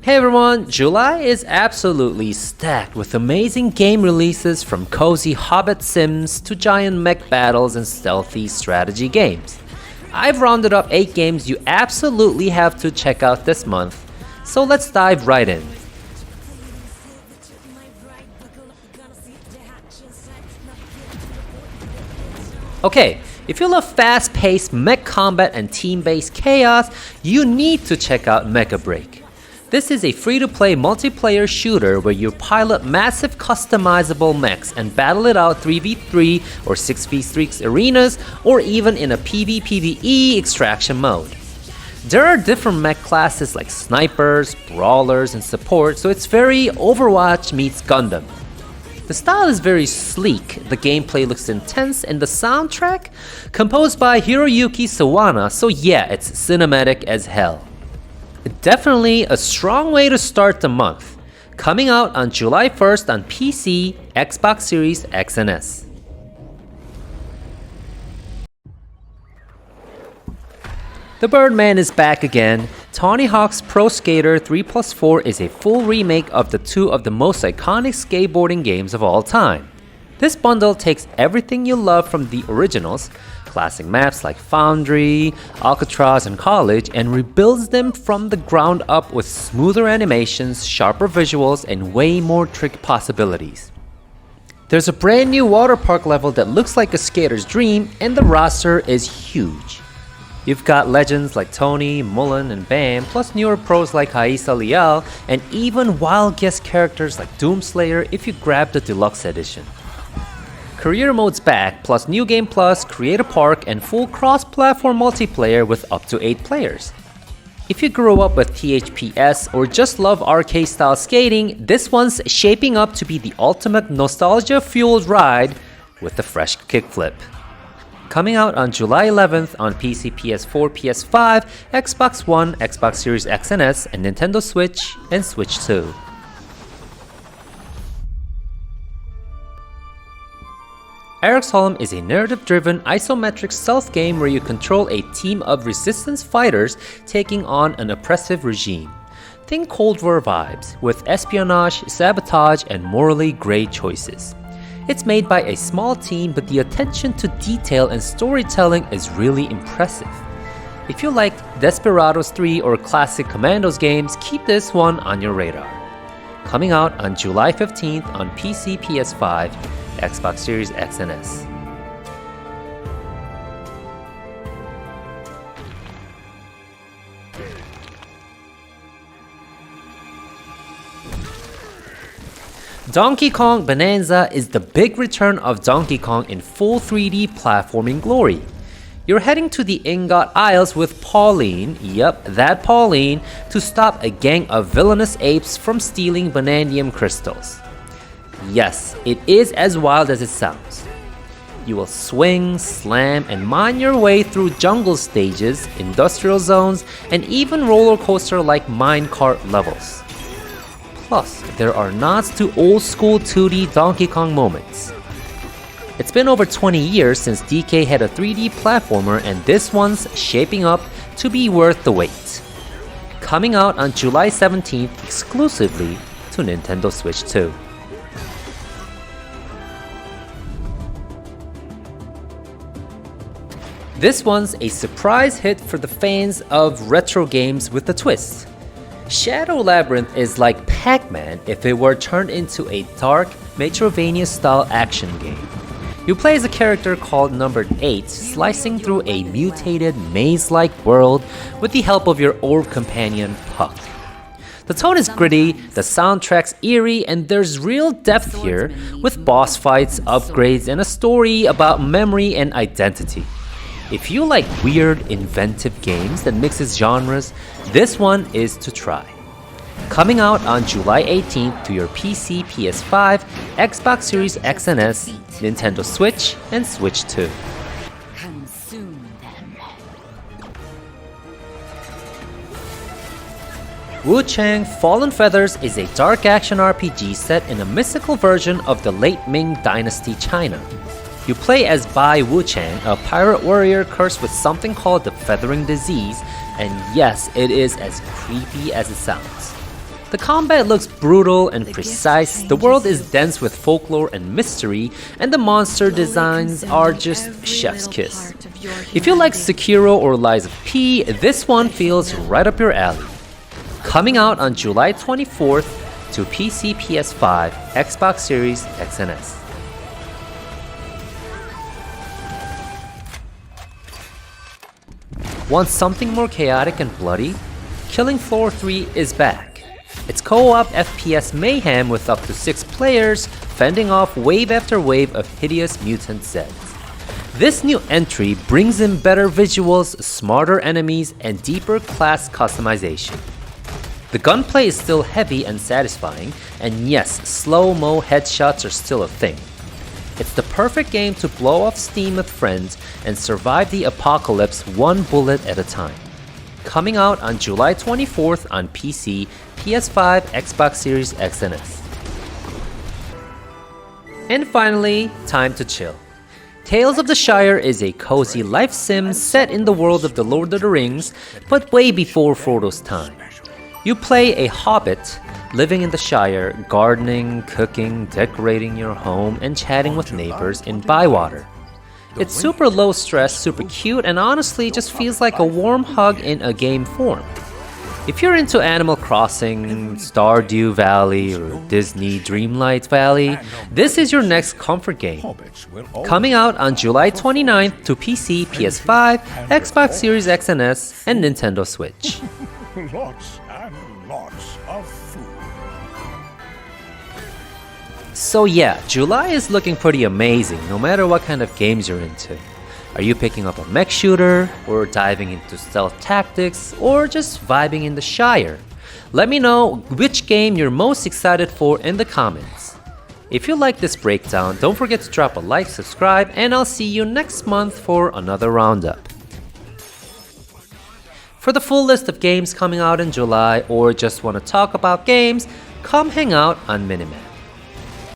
Hey everyone, July is absolutely stacked with amazing game releases from cozy Hobbit sims to giant mech battles and stealthy strategy games. I've rounded up 8 games you absolutely have to check out this month, so let's dive right in. Okay, if you love fast-paced mech combat and team-based chaos, you need to check out Mecha BREAK. This is a free-to-play multiplayer shooter where you pilot massive customizable mechs and battle it out 3v3 or 6v6 arenas or even in a PvPvE extraction mode. There are different mech classes like snipers, brawlers, and support, so it's very Overwatch meets Gundam. The style is very sleek, the gameplay looks intense, and the soundtrack? Composed by Hiroyuki Sawana, so yeah, it's cinematic as hell. Definitely a strong way to start the month. Coming out on July 1st on PC, Xbox Series X and S. The Birdman is back again. Tony Hawk's Pro Skater 3+4 is a full remake of two of the most iconic skateboarding games of all time. This bundle takes everything you love from the originals, classic maps like Foundry, Alcatraz, and College, and rebuilds them from the ground up with smoother animations, sharper visuals, and way more trick possibilities. There's a brand new water park level that looks like a skater's dream, and the roster is huge. You've got legends like Tony, Mullen, and Bam, plus newer pros like Haisa Leal, and even wild guest characters like Doomslayer if you grab the deluxe edition. Career mode's back, plus New Game Plus, Create a Park, and full cross-platform multiplayer with up to 8 players. If you grew up with THPS or just love arcade-style skating, this one's shaping up to be the ultimate nostalgia-fueled ride with a fresh kickflip. Coming out on July 11th on PC, PS4, PS5, Xbox One, Xbox Series X and S, and Nintendo Switch and Switch 2. Eriksholm is a narrative-driven isometric stealth game where you control a team of resistance fighters taking on an oppressive regime. Think Cold War vibes, with espionage, sabotage, and morally grey choices. It's made by a small team, but the attention to detail and storytelling is really impressive. If you liked Desperados 3 or classic Commandos games, keep this one on your radar. Coming out on July 15th on PC, PS5, Xbox Series X and S. Donkey Kong Bananza is the big return of Donkey Kong in full 3D platforming glory. You're heading to the Ingot Isles with Pauline, yep, that Pauline, to stop a gang of villainous apes from stealing Bananium crystals. Yes, it is as wild as it sounds. You will swing, slam, and mine your way through jungle stages, industrial zones, and even roller coaster-like minecart levels. Plus, there are nods to old-school 2D Donkey Kong moments. It's been over 20 years since DK had a 3D platformer, and this one's shaping up to be worth the wait. Coming out on July 17th exclusively to Nintendo Switch 2. This one's a surprise hit for the fans of retro games with a twist. Shadow Labyrinth is like Pac-Man if it were turned into a dark, Metroidvania-style action game. You play as a character called Number 8, slicing through a mutated, maze-like world with the help of your orb companion, Puck. The tone is gritty, the soundtrack's eerie, and there's real depth here, with boss fights, upgrades, and a story about memory and identity. If you like weird, inventive games that mixes genres, this one is to try. Coming out on July 18th to your PC, PS5, Xbox Series X and S, Nintendo Switch, and Switch 2. Consume them. Wuchang Fallen Feathers is a dark action RPG set in a mystical version of the late Ming Dynasty China. You play as Bai Wuchang, a pirate warrior cursed with something called the Feathering Disease, and yes, it is as creepy as it sounds. The combat looks brutal and precise, the world is dense with folklore and mystery, and the monster designs are just chef's kiss. If you like Sekiro or Lies of P, this one feels right up your alley. Coming out on July 24th to PC, PS5, Xbox Series X and S. Want something more chaotic and bloody? Killing Floor 3 is back. It's co-op FPS mayhem with up to 6 players, fending off wave after wave of hideous mutant Zeds. This new entry brings in better visuals, smarter enemies, and deeper class customization. The gunplay is still heavy and satisfying, and yes, slow-mo headshots are still a thing. It's the perfect game to blow off steam with friends and survive the apocalypse one bullet at a time. Coming out on July 24th on PC, PS5, Xbox Series X and S. And finally, time to chill. Tales of the Shire is a cozy life sim set in the world of the Lord of the Rings, but way before Frodo's time. You play a hobbit living in the Shire, gardening, cooking, decorating your home, and chatting with neighbors in Bywater. It's super low stress, super cute, and honestly just feels like a warm hug in a game form. If you're into Animal Crossing, Stardew Valley, or Disney Dreamlight Valley, this is your next comfort game. Coming out on July 29th to PC, PS5, Xbox Series X and S, and Nintendo Switch. Lots and lots of food. So yeah, July is looking pretty amazing no matter what kind of games you're into. Are you picking up a mech shooter, or diving into stealth tactics, or just vibing in the Shire? Let me know which game you're most excited for in the comments. If you like this breakdown, don't forget to drop a like, subscribe, and I'll see you next month for another roundup. For the full list of games coming out in July, or just want to talk about games, come hang out on Minimap.